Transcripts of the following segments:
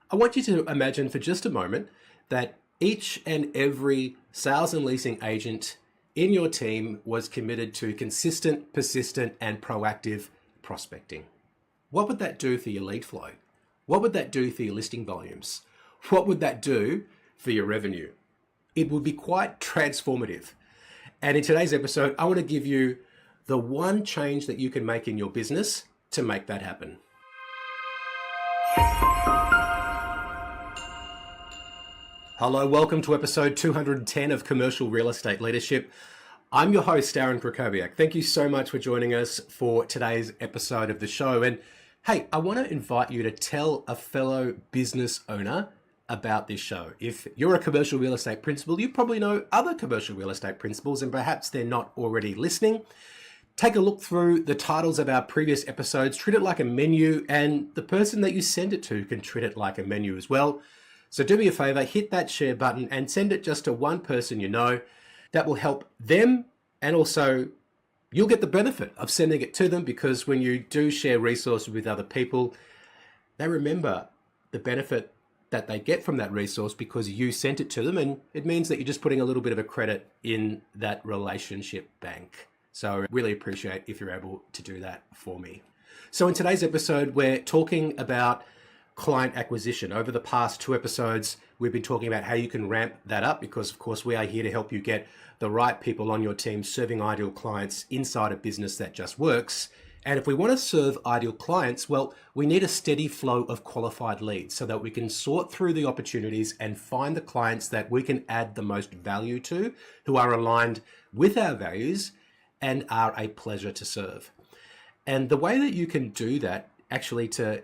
I want you to imagine for just a moment that each and every sales and leasing agent in your team was committed to consistent, persistent, and proactive prospecting. What would that do for your lead flow? What would that do for your listing volumes? What would that do for your revenue? It would be quite transformative. And in today's episode, I want to give you the one change that you can make in your business to make that happen. Hello, welcome to episode 210 of Commercial Real Estate Leadership. I'm your host, Darren Krakowiak. Thank you so much for joining us for today's episode of the show. And hey, I want to invite you to tell a fellow business owner about this show. If you're a commercial real estate principal, you probably know other commercial real estate principals, and perhaps they're not already listening. Take a look through the titles of our previous episodes, treat it like a menu, and the person that you send it to can treat it like a menu as well. So do me a favor, hit that share button and send it just to one person you know. That will help them, and also you'll get the benefit of sending it to them, because when you do share resources with other people, they remember the benefit that they get from that resource because you sent it to them, and it means that you're just putting a little bit of a credit in that relationship bank. So I really appreciate if you're able to do that for me. So in today's episode, we're talking about client acquisition. Over the past two episodes, we've been talking about how you can ramp that up, because of course we are here to help you get the right people on your team serving ideal clients inside a business that just works. And if we want to serve ideal clients, well, we need a steady flow of qualified leads so that we can sort through the opportunities and find the clients that we can add the most value to, who are aligned with our values and are a pleasure to serve. And the way that you can do that, actually, to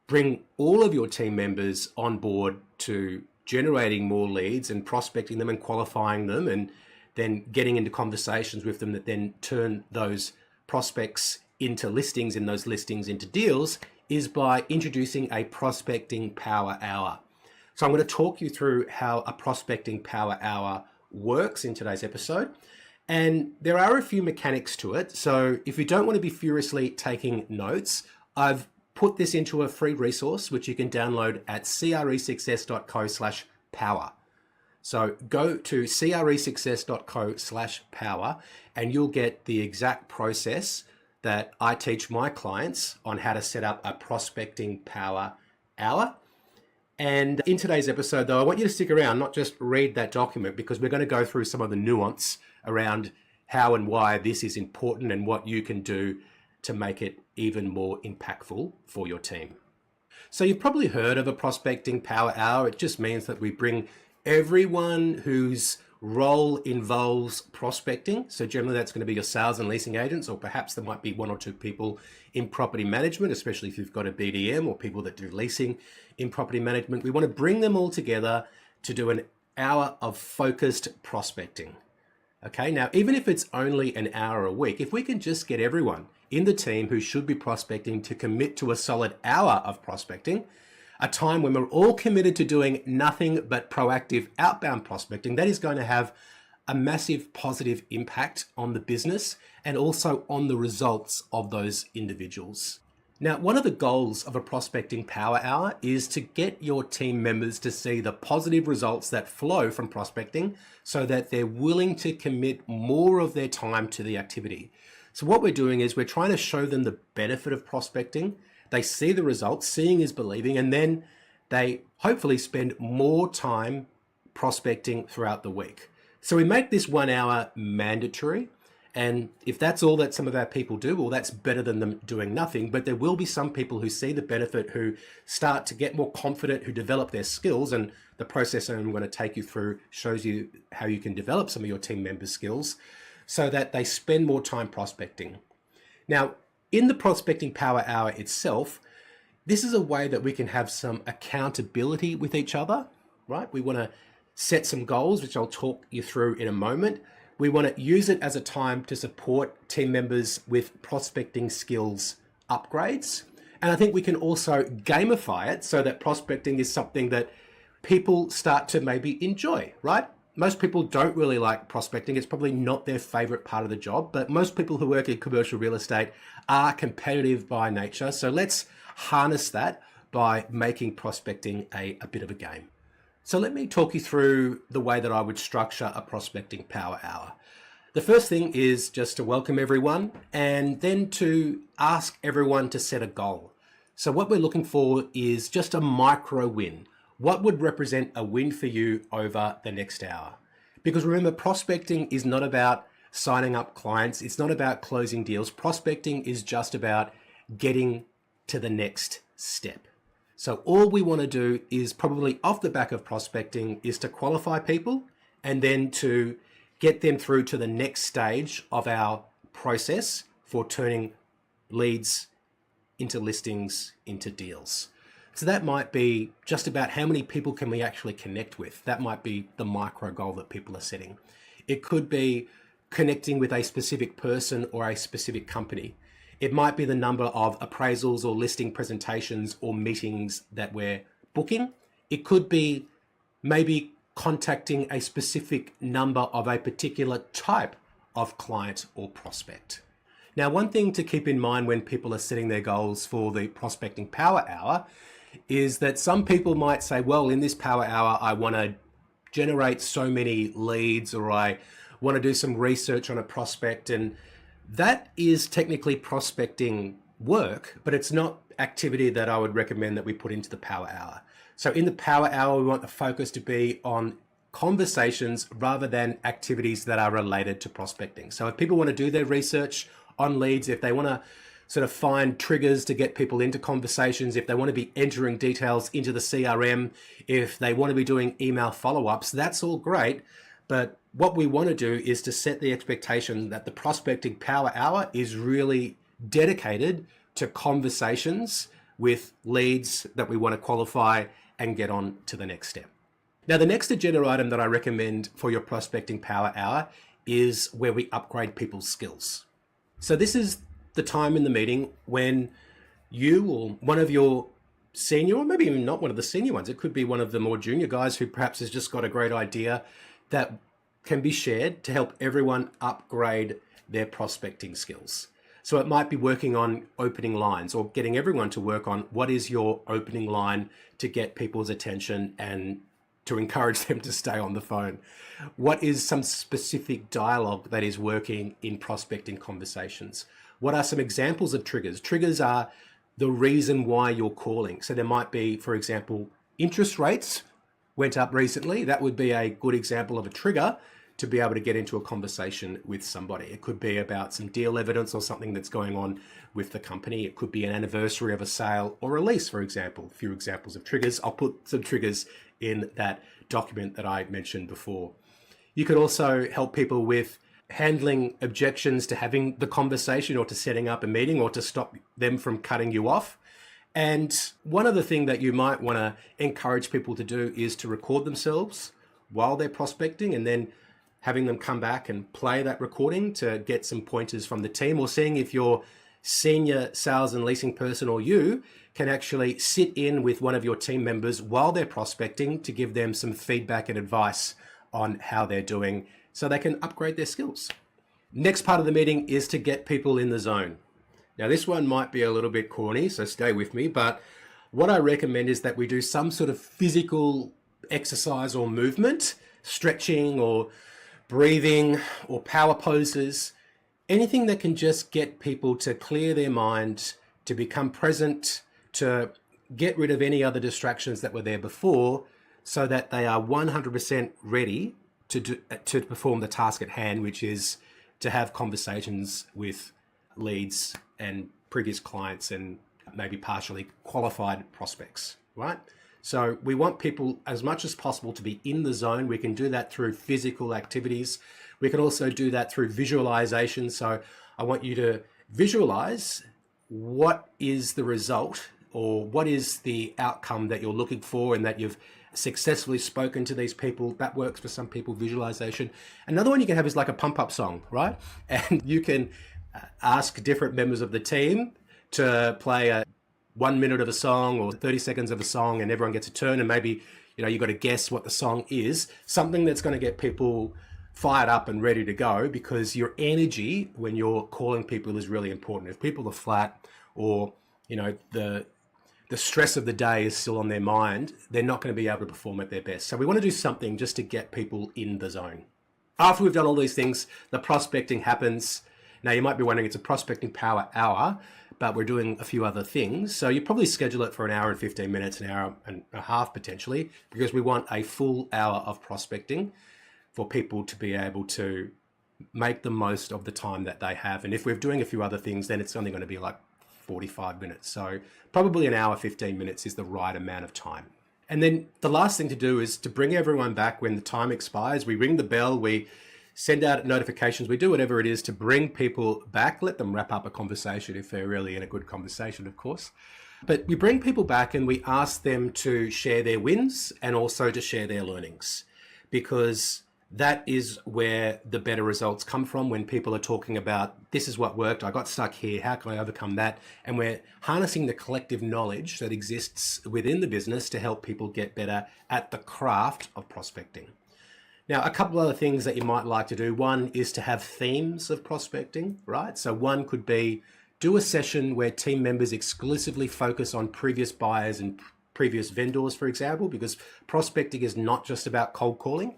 bring all of your team members on board to generating more leads and prospecting them and qualifying them, and then getting into conversations with them that then turn those prospects into listings and those listings into deals, is by introducing a prospecting power hour. So I'm going to talk you through how a prospecting power hour works in today's episode. And there are a few mechanics to it. So if you don't want to be furiously taking notes, I've put this into a free resource, which you can download at cresuccess.co/power. So go to cresuccess.co/power and you'll get the exact process that I teach my clients on how to set up a prospecting power hour. And in today's episode, though, I want you to stick around, not just read that document, because we're going to go through some of the nuance around how and why this is important and what you can do to make it even more impactful for your team. So you've probably heard of a prospecting power hour. It just means that we bring everyone whose role involves prospecting. So generally that's going to be your sales and leasing agents, or perhaps there might be one or two people in property management, especially if you've got a BDM or people that do leasing in property management. We want to bring them all together to do an hour of focused prospecting. Okay, now even if it's only an hour a week, if we can just get everyone in the team who should be prospecting to commit to a solid hour of prospecting, a time when we're all committed to doing nothing but proactive outbound prospecting, that is going to have a massive positive impact on the business and also on the results of those individuals. Now, one of the goals of a prospecting power hour is to get your team members to see the positive results that flow from prospecting so that they're willing to commit more of their time to the activity. So what we're doing is we're trying to show them the benefit of prospecting. They see the results, seeing is believing, and then they hopefully spend more time prospecting throughout the week. So we make this 1 hour mandatory. And if that's all that some of our people do, well, that's better than them doing nothing. But there will be some people who see the benefit, who start to get more confident, who develop their skills. And the process I'm going to take you through shows you how you can develop some of your team members' skills so that they spend more time prospecting. Now, in the prospecting power hour itself, this is a way that we can have some accountability with each other, right? We want to set some goals, which I'll talk you through in a moment. We want to use it as a time to support team members with prospecting skills upgrades. And I think we can also gamify it so that prospecting is something that people start to maybe enjoy, right? Most people don't really like prospecting. It's probably not their favorite part of the job, but most people who work in commercial real estate are competitive by nature. So let's harness that, by making prospecting a bit of a game. So let me talk you through the way that I would structure a prospecting power hour. The first thing is just to welcome everyone and then to ask everyone to set a goal. So what we're looking for is just a micro win. What would represent a win for you over the next hour? Because remember, prospecting is not about signing up clients. It's not about closing deals. Prospecting is just about getting to the next step. So all we want to do is probably off the back of prospecting is to qualify people and then to get them through to the next stage of our process for turning leads into listings, into deals. So that might be just about how many people can we actually connect with. That might be the micro goal that people are setting. It could be connecting with a specific person or a specific company. It might be the number of appraisals or listing presentations or meetings that we're booking. It could be maybe contacting a specific number of a particular type of client or prospect. Now, one thing to keep in mind when people are setting their goals for the prospecting power hour is that some people might say, well, in this power hour, I want to generate so many leads, or I want to do some research on a prospect. And that is technically prospecting work, but it's not activity that I would recommend that we put into the power hour. So in the power hour, we want the focus to be on conversations rather than activities that are related to prospecting. So if people want to do their research on leads, if they want to sort of find triggers to get people into conversations, if they want to be entering details into the CRM, if they want to be doing email follow-ups, that's all great. But what we want to do is to set the expectation that the prospecting power hour is really dedicated to conversations with leads that we want to qualify and get on to the next step. Now, the next agenda item that I recommend for your prospecting power hour is where we upgrade people's skills. So this is the time in the meeting when you or one of your senior, or maybe even not one of the senior ones, it could be one of the more junior guys who perhaps has just got a great idea that can be shared to help everyone upgrade their prospecting skills. So it might be working on opening lines or getting everyone to work on what is your opening line to get people's attention and to encourage them to stay on the phone. What is some specific dialogue that is working in prospecting conversations? What are some examples of triggers? Triggers are the reason why you're calling. So there might be, for example, interest rates went up recently. That would be a good example of a trigger to be able to get into a conversation with somebody. It could be about some deal evidence or something that's going on with the company. It could be an anniversary of a sale or a lease, for example. A few examples of triggers. I'll put some triggers in that document that I mentioned before. You could also help people with handling objections to having the conversation or to setting up a meeting or to stop them from cutting you off. And one other thing that you might want to encourage people to do is to record themselves while they're prospecting and then having them come back and play that recording to get some pointers from the team, or seeing if your senior sales and leasing person or you can actually sit in with one of your team members while they're prospecting to give them some feedback and advice on how they're doing so they can upgrade their skills. Next part of the meeting is to get people in the zone. Now, this one might be a little bit corny, so stay with me, but what I recommend is that we do some sort of physical exercise or movement, stretching or breathing or power poses, anything that can just get people to clear their mind, to become present, to get rid of any other distractions that were there before, so that they are 100% ready to perform the task at hand, which is to have conversations with leads and previous clients and maybe partially qualified prospects, right? So we want people as much as possible to be in the zone. We can do that through physical activities. We can also do that through visualization. So I want you to visualize what is the result or what is the outcome that you're looking for and that you've successfully spoken to these people. That works for some people, visualization. Another one you can have is like a pump up song, right? And you can ask different members of the team to play a 1 minute of a song or 30 seconds of a song, and everyone gets a turn, and maybe you've got to guess what the song is, something that's going to get people fired up and ready to go, because your energy when you're calling people is really important. If people are flat or the the stress of the day is still on their mind, they're not going to be able to perform at their best. So we want to do something just to get people in the zone. After we've done all these things, the prospecting happens. Now you might be wondering, it's a prospecting power hour, but we're doing a few other things. So you probably schedule it for an hour and 15 minutes, an hour and a half potentially, because we want a full hour of prospecting for people to be able to make the most of the time that they have. And if we're doing a few other things, then it's only going to be like 45 minutes. So probably an hour, 15 minutes is the right amount of time. And then the last thing to do is to bring everyone back when the time expires. We ring the bell, we send out notifications, we do whatever it is to bring people back, let them wrap up a conversation if they're really in a good conversation, of course. But we bring people back and we ask them to share their wins and also to share their learnings, because that is where the better results come from, when people are talking about, this is what worked, I got stuck here, how can I overcome that? And we're harnessing the collective knowledge that exists within the business to help people get better at the craft of prospecting. Now, a couple other things that you might like to do. One is to have themes of prospecting, right? So one could be do a session where team members exclusively focus on previous buyers and previous vendors, for example, because prospecting is not just about cold calling.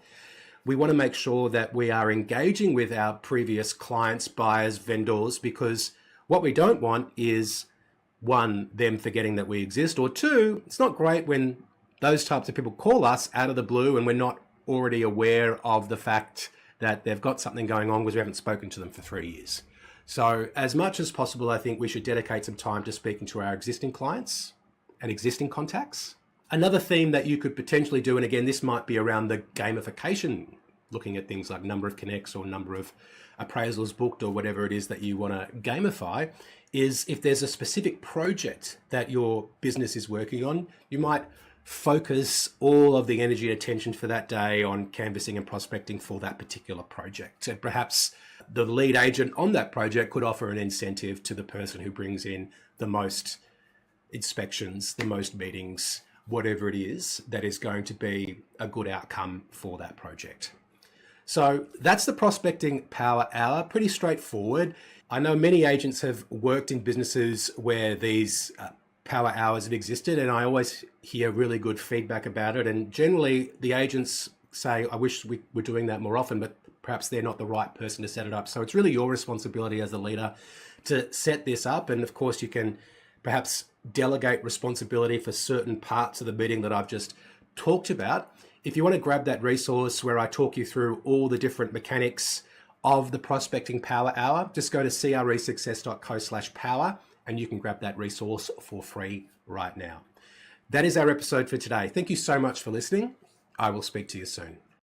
We want to make sure that we are engaging with our previous clients, buyers, vendors, because what we don't want is, one, them forgetting that we exist, or two, it's not great when those types of people call us out of the blue and we're not already aware of the fact that they've got something going on because we haven't spoken to them for 3 years. So as much as possible, I think we should dedicate some time to speaking to our existing clients and existing contacts. Another theme that you could potentially do, and again, this might be around the gamification, looking at things like number of connects or number of appraisals booked or whatever it is that you want to gamify, is if there's a specific project that your business is working on, you might focus all of the energy and attention for that day on canvassing and prospecting for that particular project. And perhaps the lead agent on that project could offer an incentive to the person who brings in the most inspections, the most meetings, whatever it is that is going to be a good outcome for that project. So that's the prospecting power hour, pretty straightforward. I know many agents have worked in businesses where these power hours have existed, and I always hear really good feedback about it. And generally the agents say, I wish we were doing that more often, but perhaps they're not the right person to set it up. So it's really your responsibility as a leader to set this up. And of course you can perhaps delegate responsibility for certain parts of the meeting that I've just talked about. If you want to grab that resource where I talk you through all the different mechanics of the prospecting power hour, just go to cresuccess.co/power and you can grab that resource for free right now. That is our episode for today. Thank you so much for listening. I will speak to you soon.